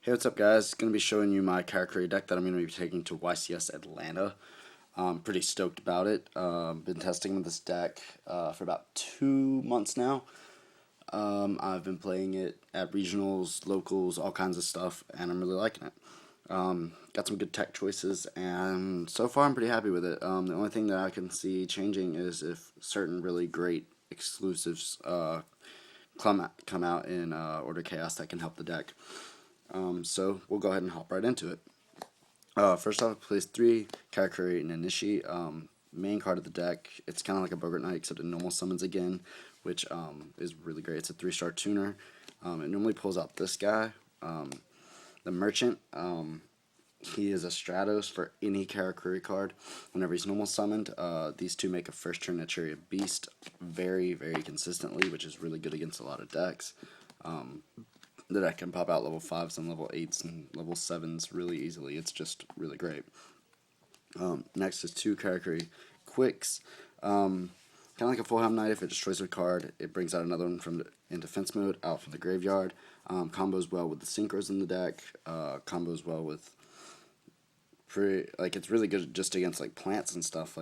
Hey, what's up, guys? Going to be showing you my Karakuri deck that I'm going to be taking to YCS Atlanta. I'm pretty stoked about it. Been testing with this deck for about 2 months now. I've been playing it at regionals, locals, all kinds of stuff, and I'm really liking it. Got some good tech choices, and so far I'm pretty happy with it. The only thing that I can see changing is if certain really great exclusives come out in Order Chaos that can help the deck. So we'll go ahead and hop right into it. First off, it plays 3 Karakuri and Inishi. Main card of the deck. It's kind of like a Bogart Knight, except it normal summons again, which is really great. It's a 3-star tuner. It normally pulls out this guy, the Merchant. He is a Stratos for any Karakuri card. Whenever he's normal summoned, these two make a first turn Naturia Beast very, very consistently, which is really good against a lot of decks. The deck can pop out level 5s and level 8s and level 7s really easily. It's just really great. Next is 2 Karakuri Quicks. Kind of like a Full-Helm Knight. If it destroys a card, it brings out another one in defense mode out from the graveyard. Combos well with the synchros in the deck. Combos well with it's really good just against like plants and stuff.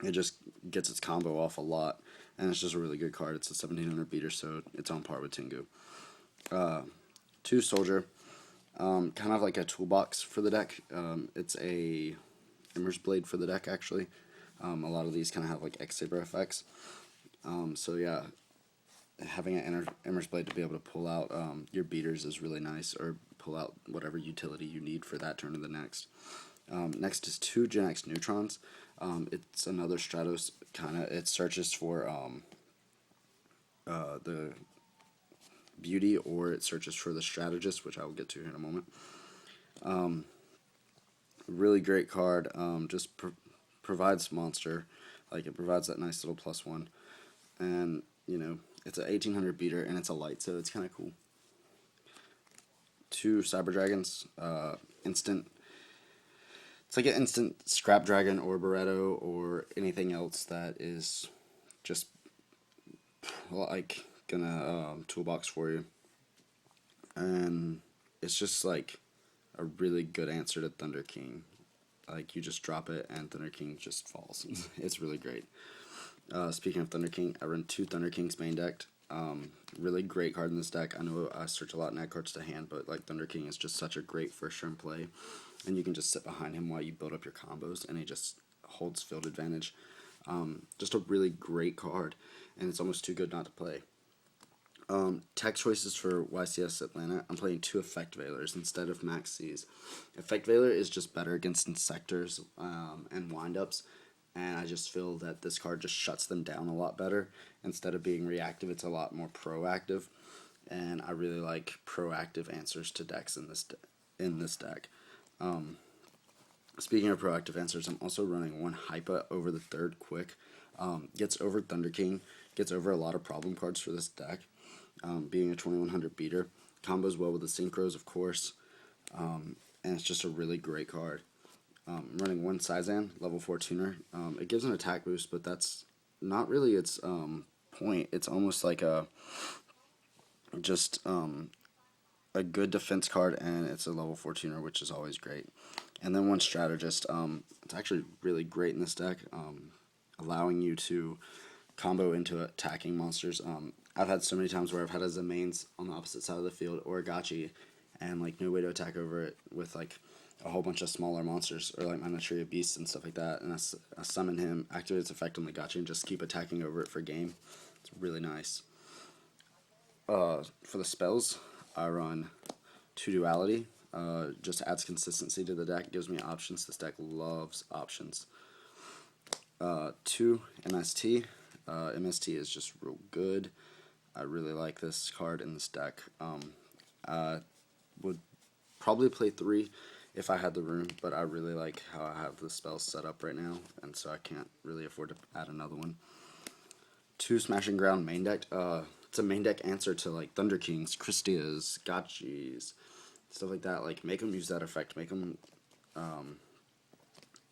It just gets its combo off a lot, and it's just a really good card. It's a 1700 beater, so it's on par with Tengu. 2 Soldier, kind of like a toolbox for the deck. It's a Immerse Blade for the deck, actually. A lot of these kind of have like X-Saber effects. So yeah, having an Immerse Blade to be able to pull out your beaters is really nice, or pull out whatever utility you need for that turn or the next. Next is 2 Gen X Neutrons. It's another Stratos kind of. It searches for the Beauty, or it searches for the Strategist, which I will get to here in a moment. Really great card. Just provides monster. Like, it provides that nice little +1. And, it's an 1800 beater, and it's a light, so it's kind of cool. 2 Cyber Dragons. Instant. It's like an instant Scrap Dragon or Barretto or anything else that is just like gonna toolbox for you. And it's just like a really good answer to Thunder King. Like, you just drop it and Thunder King just falls. It's really great. Speaking of Thunder King, I run 2 Thunder Kings main decked. Really great card in this deck. I know I search a lot in add cards to hand, but like, Thunder King is just such a great first turn play, and you can just sit behind him while you build up your combos, and he just holds field advantage. Just a really great card, and it's almost too good not to play. Tech choices for YCS Atlanta. I'm playing 2 Effect Veilers instead of Max C's. Effect Veiler is just better against Insectors and windups, and I just feel that this card just shuts them down a lot better. Instead of being reactive, it's a lot more proactive, and I really like proactive answers to decks in this deck. Speaking of proactive answers, I'm also running 1 Hypa over the 3rd Quick. Gets over Thunder King, gets over a lot of problem cards for this deck. Being a 2100 beater, combos well with the synchros, of course, and it's just a really great card. Running 1 Sizan, level 4 tuner. It gives an attack boost, but that's not really its point. It's almost like a good defense card, and it's a level 4 tuner, which is always great. And then 1 Strategist. It's actually really great in this deck, allowing you to combo into attacking monsters. I've had so many times where I've had as a mains on the opposite side of the field, or a Gachi, and like no way to attack over it with like a whole bunch of smaller monsters, or like my Naturia Beasts and stuff like that, and I summon him, activate its effect on the Gachi, and just keep attacking over it for game. It's really nice. For the spells, I run 2 Duality. Just adds consistency to the deck, gives me options. This deck loves options. 2 MST. MST is just real good. I really like this card in this deck. I would probably play 3 if I had the room, but I really like how I have the spells set up right now, and so I can't really afford to add another one. 2 Smashing Ground main deck. It's a main deck answer to like Thunder Kings, Christias, Gachis, stuff like that. Like, make them use that effect. Make them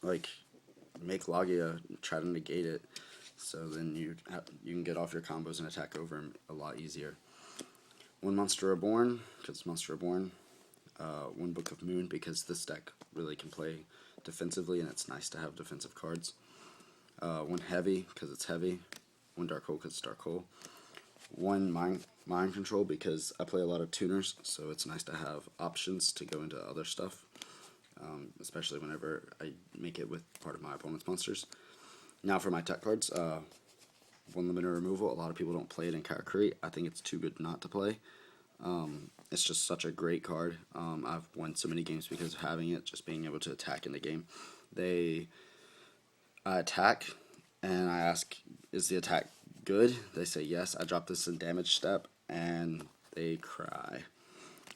make Logia try to negate it. So then you can get off your combos and attack over him a lot easier. one Monster Reborn, because it's Monster Reborn. One Book of Moon, because this deck really can play defensively, and it's nice to have defensive cards. One Heavy, because it's heavy. One Dark Hole, because it's Dark Hole. One Mind Control, because I play a lot of tuners, so it's nice to have options to go into other stuff, especially whenever I make it with part of my opponent's monsters. Now for my tech cards, one Limiter Removal. A lot of people don't play it in Karakuri. I think it's too good not to play. It's just such a great card. I've won so many games because of having it, just being able to attack in the game. I attack, and I ask, is the attack good? They say yes. I drop this in damage step, and they cry.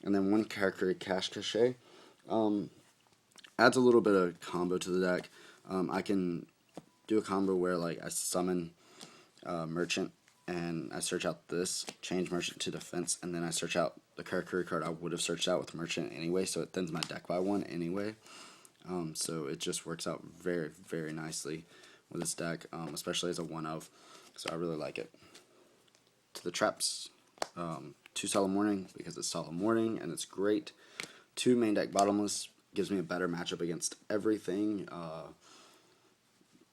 And then one Karakuri Cash Cache adds a little bit of combo to the deck. I can do a combo where like I summon Merchant, and I search out this, change Merchant to defense, and then I search out the Karakuri card I would have searched out with Merchant anyway, so it thins my deck by one anyway. So it just works out very, very nicely with this deck, especially as a one-of. So I really like it. To the traps, 2 Solemn Warning, because it's Solemn Warning, and it's great. 2 main deck Bottomless, gives me a better matchup against everything.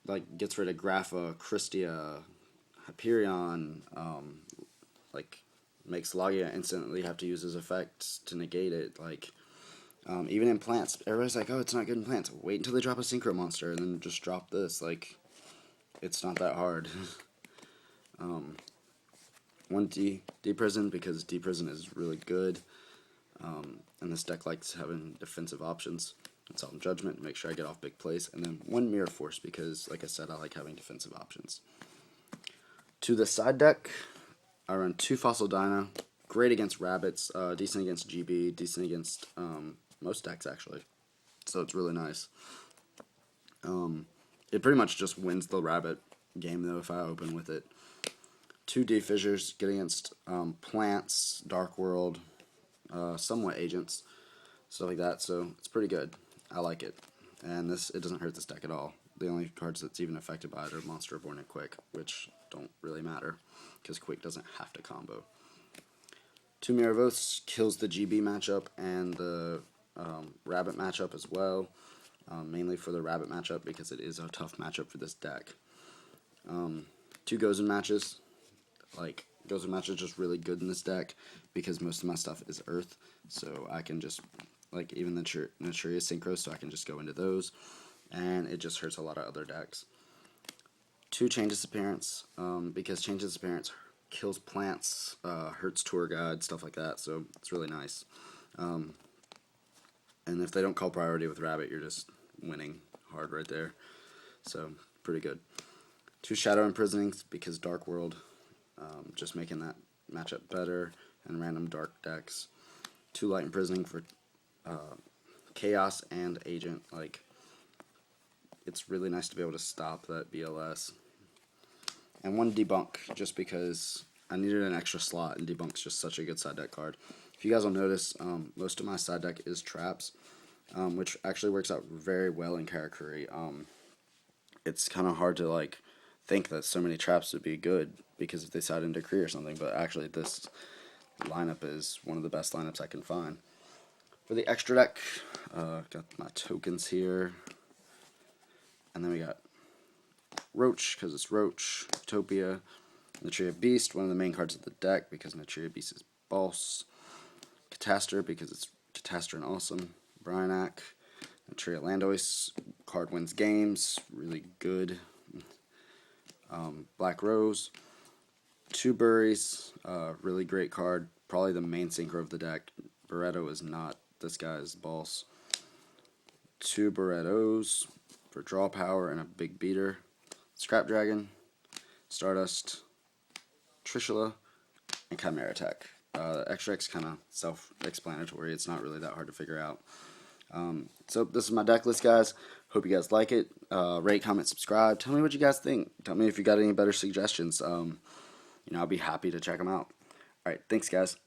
Like, gets rid of Grapha, Christia, Hyperion, like, makes Logia instantly have to use his effects to negate it. Like, even in plants, everybody's like, oh, it's not good in plants. Wait until they drop a Synchro Monster, and then just drop this. Like, it's not that hard. One D-Prison, because D-Prison is really good. And this deck likes having defensive options. And Solemn Judgment, make sure I get off big plays. And then one Mirror Force, because, like I said, I like having defensive options. To the side deck, I run 2 Fossil Dyna. Great against rabbits, decent against GB, decent against most decks, actually. So it's really nice. It pretty much just wins the rabbit game, though, if I open with it. 2 D-Fissures, get against plants, Dark World, somewhat agents, stuff like that. So it's pretty good. I like it. And it doesn't hurt this deck at all. The only cards that's even affected by it are Monster Reborn and Quick, which don't really matter, because Quick doesn't have to combo. 2 Mirror of Oaths kills the GB matchup and the Rabbit matchup as well, mainly for the Rabbit matchup, because it is a tough matchup for this deck. 2 Gozen matches. Like, Gozen match is just really good in this deck, because most of my stuff is Earth, so I can just, like, even the Naturia Synchro, so I can just go into those, and it just hurts a lot of other decks. 2 Change Disappearance, because Change Disappearance kills plants, hurts Tour Guide, stuff like that, so it's really nice. And if they don't call priority with Rabbit, you're just winning hard right there, so pretty good. 2 Shadow Imprisonings, because Dark World, just making that matchup better, and random dark decks. 2 Light Imprisoning for Chaos and Agent. Like, it's really nice to be able to stop that BLS. And 1 Debunk, just because I needed an extra slot, and Debunk's just such a good side deck card. If you guys will notice, most of my side deck is traps, which actually works out very well in Karakuri. It's kind of hard to, like, think that so many traps would be good, because if they side into Kree or something, but actually this lineup is one of the best lineups I can find. For the extra deck, got my tokens here, and then we got Roach, because it's Roach, Utopia, Natria Beast, one of the main cards of the deck, because Natria Beast is boss, Catastor, because it's Catastor and Awesome, Bryanak, Natria Landois, card wins games, really good. Black Rose, 2 Buries, really great card, probably the main synchro of the deck. Barretto is not, this guy's boss. 2 Barrettos for draw power and a big beater. Scrap Dragon, Stardust, Trishula, and Chimera Tech. Extra X kind of self-explanatory, it's not really that hard to figure out. So this is my deck list, guys. Hope you guys like it. Rate, comment, subscribe. Tell me what you guys think. Tell me if you got any better suggestions. I'll be happy to check them out. Alright, thanks, guys.